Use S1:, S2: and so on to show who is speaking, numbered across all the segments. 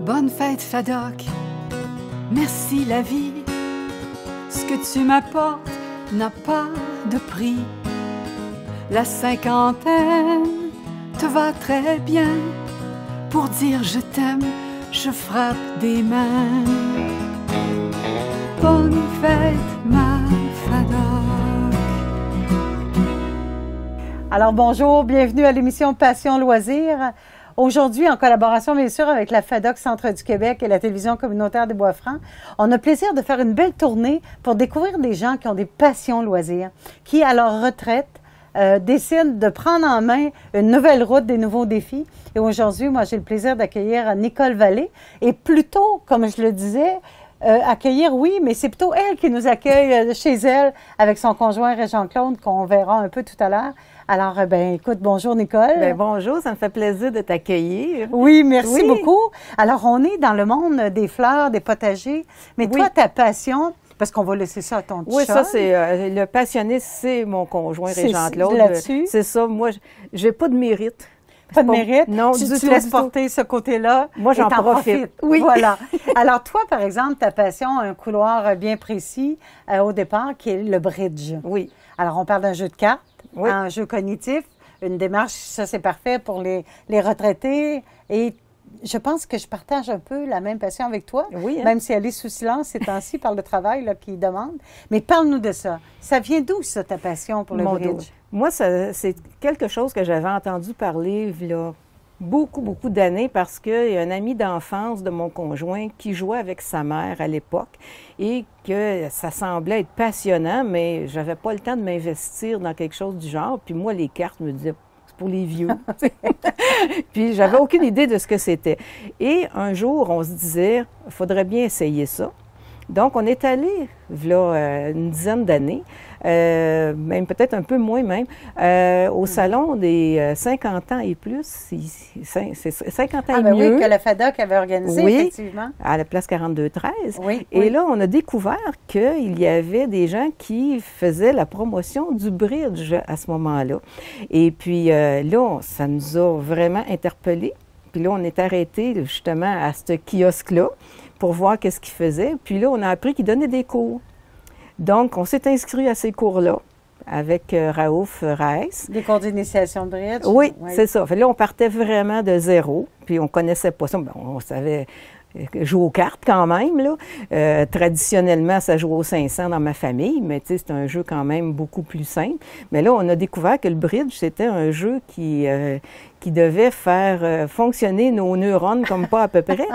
S1: Bonne fête, Fadoc. Merci la vie. Ce que tu m'apportes n'a pas de prix. La cinquantaine te va très bien. Pour dire je t'aime, je frappe des mains. Bonne fête, ma Fadoc.
S2: Alors bonjour, bienvenue à l'émission Passion Loisirs. Aujourd'hui, en collaboration bien sûr avec la FADOC Centre du Québec et la télévision communautaire des Bois-Francs, on a plaisir de faire une belle tournée pour découvrir des gens qui ont des passions loisirs, qui à leur retraite décident de prendre en main une nouvelle route, des nouveaux défis. Et aujourd'hui, moi j'ai le plaisir d'accueillir Nicole Vallée et plutôt, comme je le disais, accueillir, oui, mais c'est plutôt elle qui nous accueille chez elle avec son conjoint Régent-Claude qu'on verra un peu tout à l'heure. Alors, écoute, bonjour Nicole.
S3: Bonjour, ça me fait plaisir de t'accueillir.
S2: Oui, merci beaucoup. Alors, on est dans le monde des fleurs, des potagers, mais toi, ta passion, parce qu'on va laisser ça à ton petit
S3: Oui,
S2: chat.
S3: ça, c'est le passionné, c'est mon conjoint Régent-Claude.
S2: Là-dessus.
S3: C'est ça, moi, j'ai pas de mérite.
S2: Pas de mérite?
S3: Non,
S2: tu laisses porter ce côté-là.
S3: Moi, j'en profite.
S2: Oui. Voilà. Alors, toi, par exemple, ta passion a un couloir bien précis au départ, qui est le bridge.
S3: Oui.
S2: Alors, on parle d'un jeu de cartes.
S3: Oui.
S2: Un jeu cognitif, une démarche, ça c'est parfait pour les retraités. Et je pense que je partage un peu la même passion avec toi,
S3: oui, hein?
S2: Même si elle est sous silence ces temps-ci par le travail qui demande. Mais parle-nous de ça. Ça vient d'où, ça, ta passion pour le bridge?
S3: Moi, c'est quelque chose que j'avais entendu parler là, beaucoup d'années parce qu'il y a un ami d'enfance de mon conjoint qui jouait avec sa mère à l'époque et que ça semblait être passionnant, mais j'avais pas le temps de m'investir dans quelque chose du genre. Puis moi, les cartes me disaient, c'est pour les vieux. Puis j'avais aucune idée de ce que c'était. Et un jour, on se disait, il faudrait bien essayer ça. Donc, on est allé, là, une dizaine d'années, même peut-être un peu moins même, au salon des 50 ans et plus. C'est 50 ans et mieux.
S2: Oui, que la FADOC avait organisé,
S3: oui,
S2: effectivement.
S3: À la place 4213.
S2: Oui,
S3: et là, on a découvert qu'il y avait des gens qui faisaient la promotion du bridge à ce moment-là. Et puis là, ça nous a vraiment interpellés. Puis là, on est arrêté justement à ce kiosque-là pour voir qu'est-ce qu'il faisait. Puis là, on a appris qu'il donnait des cours. Donc, on s'est inscrit à ces cours-là avec Raouf Reiss.
S2: Des cours d'initiation de bridge?
S3: Oui, c'est ça. Fait là, on partait vraiment de zéro, puis on connaissait pas ça. Bon, on savait jouer aux cartes quand même, là. Traditionnellement, ça joue au 500 dans ma famille, mais tu sais, c'est un jeu quand même beaucoup plus simple. Mais là, on a découvert que le bridge, c'était un jeu qui devait faire fonctionner nos neurones comme pas à peu près.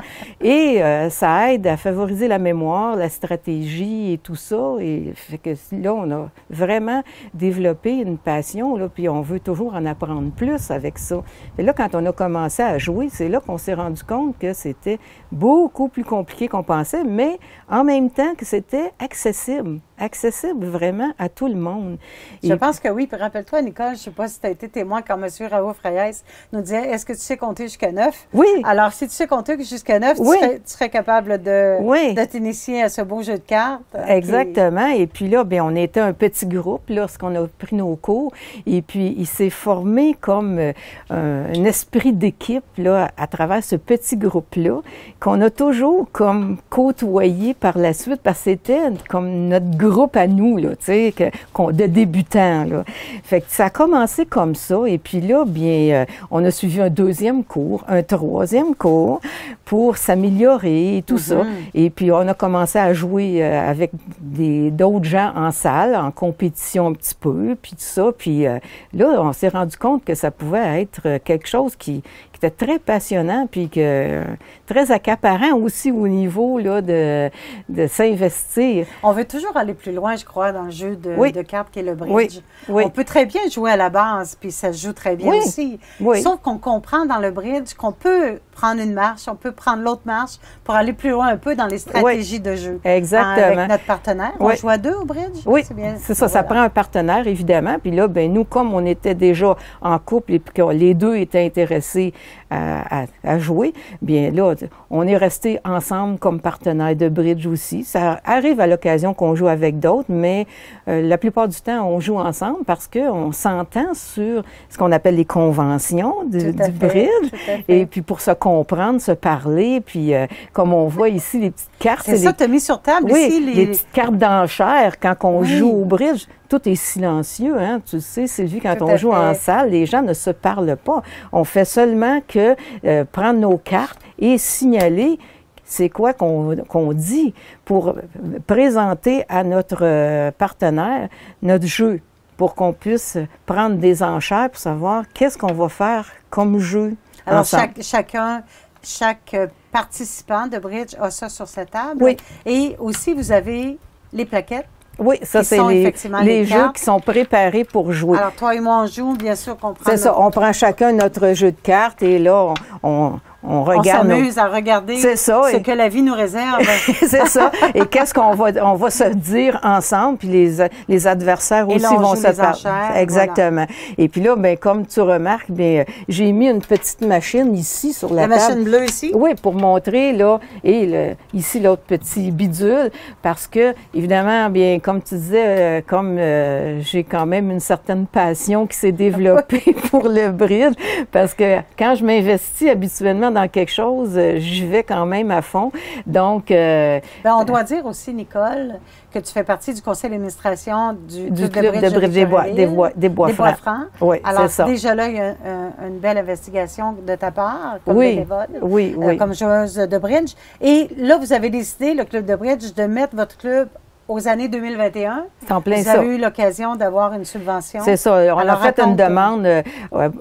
S3: Et ça aide à favoriser la mémoire, la stratégie et tout ça. Et fait que là, on a vraiment développé une passion, là, puis on veut toujours en apprendre plus avec ça. Et là, quand on a commencé à jouer, c'est là qu'on s'est rendu compte que c'était beaucoup plus compliqué qu'on pensait, mais en même temps que c'était accessible vraiment à tout le monde.
S2: Je pense que oui. Puis rappelle-toi, Nicole, je ne sais pas si tu as été témoin quand M. Raouf Reiss nous disait, est-ce que tu sais compter jusqu'à 9?
S3: Oui.
S2: Alors, si tu sais compter jusqu'à 9,
S3: oui.
S2: tu serais capable de t'initier à ce beau jeu de cartes.
S3: Exactement. Et puis là, bien, on était un petit groupe lorsqu'on a pris nos cours. Et puis, il s'est formé comme un esprit d'équipe là, à travers ce petit groupe-là, qu'on a toujours comme côtoyé par la suite, parce que c'était comme notre groupe à nous, là, tu sais, de débutants, là. Fait que ça a commencé comme ça, et puis là, bien, on a suivi un deuxième cours, un troisième cours pour s'améliorer et tout ça. Et puis, on a commencé à jouer avec d'autres gens en salle, en compétition un petit peu, puis tout ça. Puis là, on s'est rendu compte que ça pouvait être quelque chose qui était très passionnant, puis très accaparant aussi au niveau là, de s'investir.
S2: On veut toujours aller plus loin, je crois, dans le jeu de cartes qui est le bridge.
S3: Oui. Oui.
S2: On peut très bien jouer à la base, puis ça se joue très bien aussi.
S3: Oui.
S2: Sauf qu'on comprend dans le bridge qu'on peut prendre une marche, on peut prendre l'autre marche pour aller plus loin un peu dans les stratégies de jeu.
S3: Exactement.
S2: Avec notre partenaire. On joue à deux au bridge?
S3: Oui, c'est ça. Ça prend un partenaire, évidemment. Puis là, ben nous, comme on était déjà en couple et que les deux étaient intéressés à jouer, bien là, on est restés ensemble comme partenaires de bridge aussi. Ça arrive à l'occasion qu'on joue avec d'autres, mais la plupart du temps, on joue ensemble parce qu'on s'entend sur ce qu'on appelle les conventions du bridge. Et puis pour se comprendre, se parler, parler. Puis, comme on voit ici, les petites cartes.
S2: C'est ça, tu as mis sur table ici.
S3: Les petites cartes d'enchères. Quand on joue au bridge, tout est silencieux. Hein? Tu le sais, Sylvie, quand on joue en salle, les gens ne se parlent pas. On fait seulement que prendre nos cartes et signaler c'est quoi qu'on dit pour présenter à notre partenaire notre jeu, pour qu'on puisse prendre des enchères pour savoir qu'est-ce qu'on va faire comme jeu.
S2: Alors, chaque participant de bridge a ça sur sa table.
S3: Oui.
S2: Et aussi, vous avez les plaquettes.
S3: Oui, ça, c'est les jeux qui sont préparés pour jouer.
S2: Alors, toi et moi, on joue, bien sûr qu'on prend...
S3: C'est ça, on prend chacun notre jeu de cartes et là, on regarde...
S2: On s'amuse à regarder ce que la vie nous réserve.
S3: C'est ça. Et qu'est-ce qu'on va se dire ensemble, puis les adversaires aussi vont se parler. Exactement. Voilà. Et puis là, ben comme tu remarques, ben j'ai mis une petite machine ici sur la table.
S2: La machine bleue ici?
S3: Oui, pour montrer, là, et ici, l'autre petit bidule, parce que, évidemment, bien, comme tu disais, j'ai quand même une certaine passion qui s'est développée pour le bridge, parce que quand je m'investis habituellement dans quelque chose, j'y vais quand même à fond. Donc...
S2: on doit dire aussi, Nicole, que tu fais partie du conseil d'administration du club
S3: de bridge des Bois-Francs.
S2: Oui, alors, c'est ça. Déjà là, il y a une belle investigation de ta part, comme bénévole, comme joueuse de bridge. Et là, vous avez décidé, le club de bridge, de mettre votre club aux années 2021,
S3: c'est en plein
S2: vous avez eu l'occasion d'avoir une subvention.
S3: C'est ça. On a fait une demande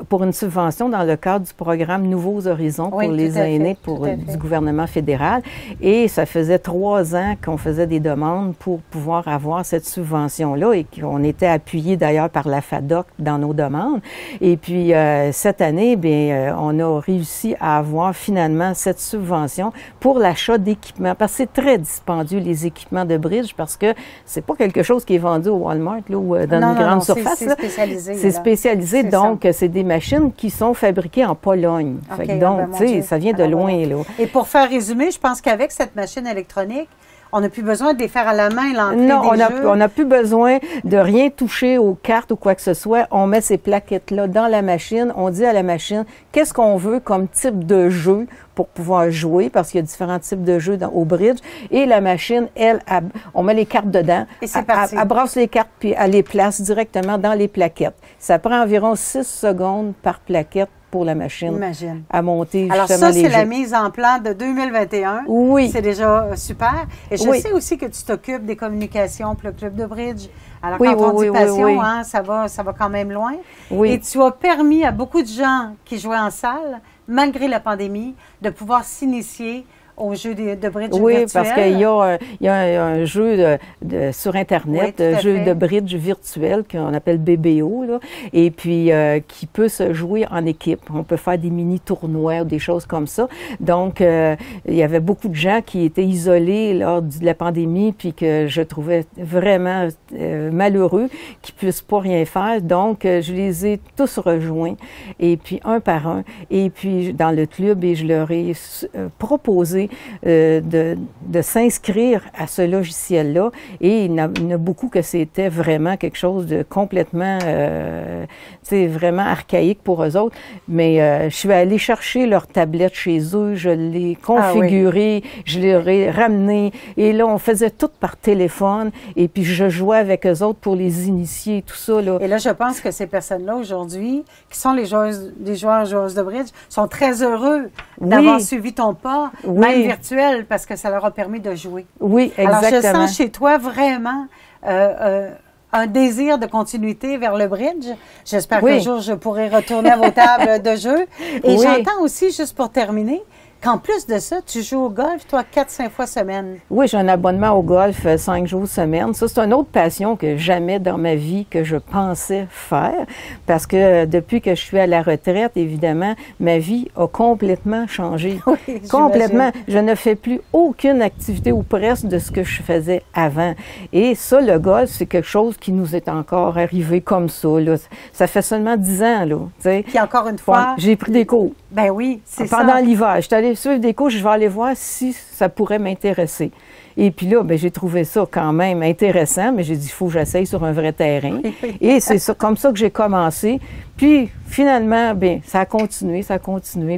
S3: pour une subvention dans le cadre du programme Nouveaux Horizons pour les aînés du gouvernement fédéral. Et ça faisait 3 ans qu'on faisait des demandes pour pouvoir avoir cette subvention-là et qu'on était appuyé d'ailleurs par la FADOC dans nos demandes. Et puis, cette année, bien, on a réussi à avoir finalement cette subvention pour l'achat d'équipements. Parce que c'est très dispendieux, les équipements de bridge, parce que c'est pas quelque chose qui est vendu au Walmart là, ou dans une grande surface.
S2: C'est spécialisé.
S3: C'est spécialisé, donc c'est des machines qui sont fabriquées en Pologne.
S2: Okay,
S3: donc, tu sais, ça vient de loin. Là.
S2: Et pour faire résumer, je pense qu'avec cette machine électronique, on n'a plus besoin de les faire à la main, l'entrée des jeux.
S3: Non, on n'a plus besoin de rien toucher aux cartes ou quoi que ce soit. On met ces plaquettes-là dans la machine. On dit à la machine qu'est-ce qu'on veut comme type de jeu pour pouvoir jouer, parce qu'il y a différents types de jeux au bridge. Et la machine, elle, on met les cartes dedans.
S2: Et c'est parti.
S3: Elle brasse les cartes, puis elle les place directement dans les plaquettes. Ça prend environ 6 secondes par plaquette pour la machine à monter justement les jeux.
S2: Alors ça, c'est la mise en plan de 2021.
S3: Oui.
S2: C'est déjà super. Et je sais aussi que tu t'occupes des communications pour le club de bridge. Alors quand on dit passion, hein, ça va quand même loin.
S3: Oui.
S2: Et tu as permis à beaucoup de gens qui jouaient en salle, malgré la pandémie, de pouvoir s'initier au jeu de bridge virtuel.
S3: Oui, parce qu'il y a un jeu sur Internet, un jeu de bridge virtuel qu'on appelle BBO, là, et puis qui peut se jouer en équipe. On peut faire des mini-tournois ou des choses comme ça. Donc, il y avait beaucoup de gens qui étaient isolés lors de la pandémie, puis que je trouvais vraiment malheureux qu'ils puissent pas rien faire. Donc, je les ai tous rejoints, et puis un par un, et puis dans le club, et je leur ai proposé de s'inscrire à ce logiciel-là. Et il y en a beaucoup que c'était vraiment quelque chose de complètement, vraiment archaïque pour eux autres. Mais je suis allée chercher leur tablette chez eux, je l'ai configurée, je leur ai ramené. Et là, on faisait tout par téléphone. Et puis, je jouais avec eux autres pour les initier, tout ça. Là.
S2: Et là, je pense que ces personnes-là, aujourd'hui, qui sont les joueurs de bridge, sont très heureux d'avoir suivi ton pas, même virtuel, parce que ça leur a permis de jouer.
S3: Oui, exactement.
S2: Alors, je sens chez toi vraiment un désir de continuité vers le bridge. J'espère qu'un jour, je pourrai retourner à vos tables de jeu. Et j'entends aussi, juste pour terminer, qu'en plus de ça, tu joues au golf, toi, 4-5 fois semaine.
S3: Oui, j'ai un abonnement au golf 5 jours semaine. Ça, c'est une autre passion que jamais dans ma vie que je pensais faire. Parce que depuis que je suis à la retraite, évidemment, ma vie a complètement changé.
S2: Oui,
S3: complètement. Je ne fais plus aucune activité ou presque de ce que je faisais avant. Et ça, le golf, c'est quelque chose qui nous est encore arrivé comme ça. Là. Ça fait seulement 10 ans. Là, t'sais.
S2: Puis encore une fois...
S3: J'ai pris des cours.
S2: Ben oui, c'est ça.
S3: Pendant l'hiver. Je suis allée suivre des cours, je vais aller voir si ça pourrait m'intéresser. Et puis là, ben, j'ai trouvé ça quand même intéressant, mais j'ai dit, il faut que j'essaye sur un vrai terrain. Et c'est ça, comme ça que j'ai commencé. Puis, finalement, bien, ça a continué.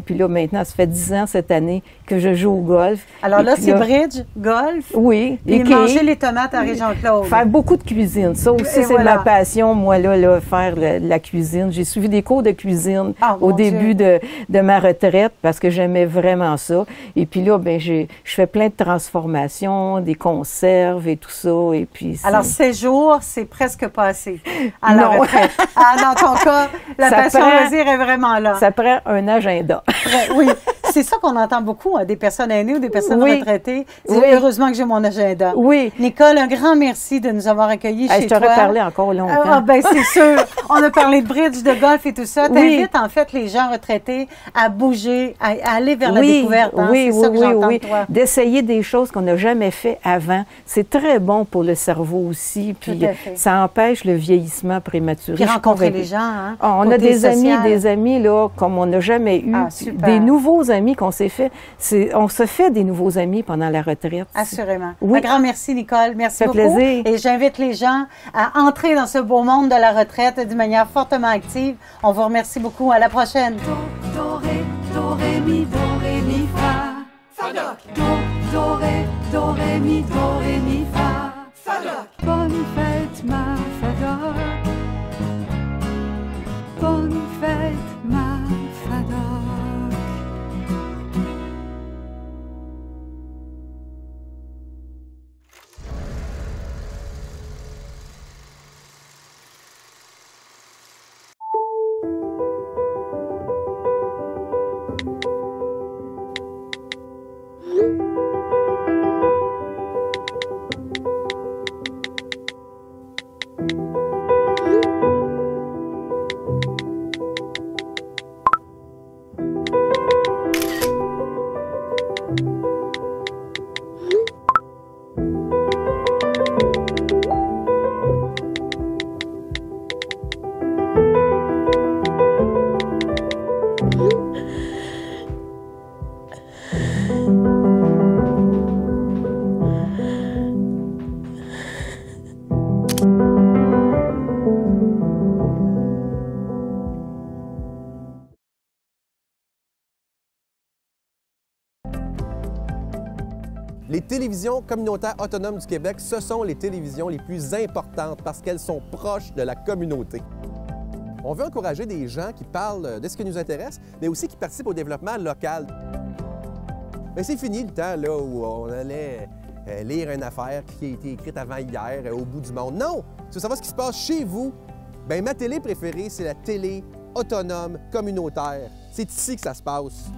S3: Puis là, maintenant, ça fait 10 ans cette année que je joue au golf.
S2: Alors là, c'est bridge, golf.
S3: Oui.
S2: Et manger les tomates à Région-Claude.
S3: Faire beaucoup de cuisine. Ça aussi, c'est ma passion, moi, là, faire la cuisine. J'ai suivi des cours de cuisine au début de ma retraite parce que j'aimais vraiment ça. Et puis là, ben, je fais plein de transformations, des conserves et tout ça. Et puis,
S2: alors, 16 jours, c'est presque passé à la retraite. Dans ton cas, la passion loisir est vraiment là.
S3: Ça prend un agenda.
S2: Oui, c'est ça qu'on entend beaucoup, des personnes aînées ou des personnes retraitées. Heureusement que j'ai mon agenda.
S3: Oui.
S2: Nicole, un grand merci de nous avoir accueillis chez toi.
S3: Je t'aurais parlé encore longtemps.
S2: Ah, ben c'est sûr. On a parlé de bridge, de golf et tout ça. T'invites en fait les gens retraités à bouger, à aller vers la découverte.
S3: Oui,
S2: c'est ça que j'entends de toi.
S3: D'essayer des choses qu'on n'a jamais fait avant. C'est très bon pour le cerveau aussi. Puis ça empêche le vieillissement prématuré.
S2: Puis rencontrer les gens. Hein,
S3: on a des amis là, comme on n'a jamais eu. Des nouveaux amis qu'on s'est fait. On se fait des nouveaux amis pendant la retraite.
S2: Assurément. Oui. Un grand merci, Nicole. Merci beaucoup.
S3: Plaisir.
S2: Et j'invite les gens à entrer dans ce beau monde de la retraite d'une manière fortement active. On vous remercie beaucoup. À la prochaine.
S1: Do, ré, mi, fa. Fadoc. Do, ré, mi, fa. Fadoc. Bonne fête, ma Fadoc. Bonne fête, ma Fadoc.
S4: Les télévisions communautaires autonomes du Québec, ce sont les télévisions les plus importantes parce qu'elles sont proches de la communauté. On veut encourager des gens qui parlent de ce qui nous intéresse, mais aussi qui participent au développement local. Mais c'est fini le temps là, où on allait lire une affaire qui a été écrite avant hier au bout du monde. Non! Si vous savez ce qui se passe chez vous, bien, ma télé préférée, c'est la télé autonome communautaire. C'est ici que ça se passe.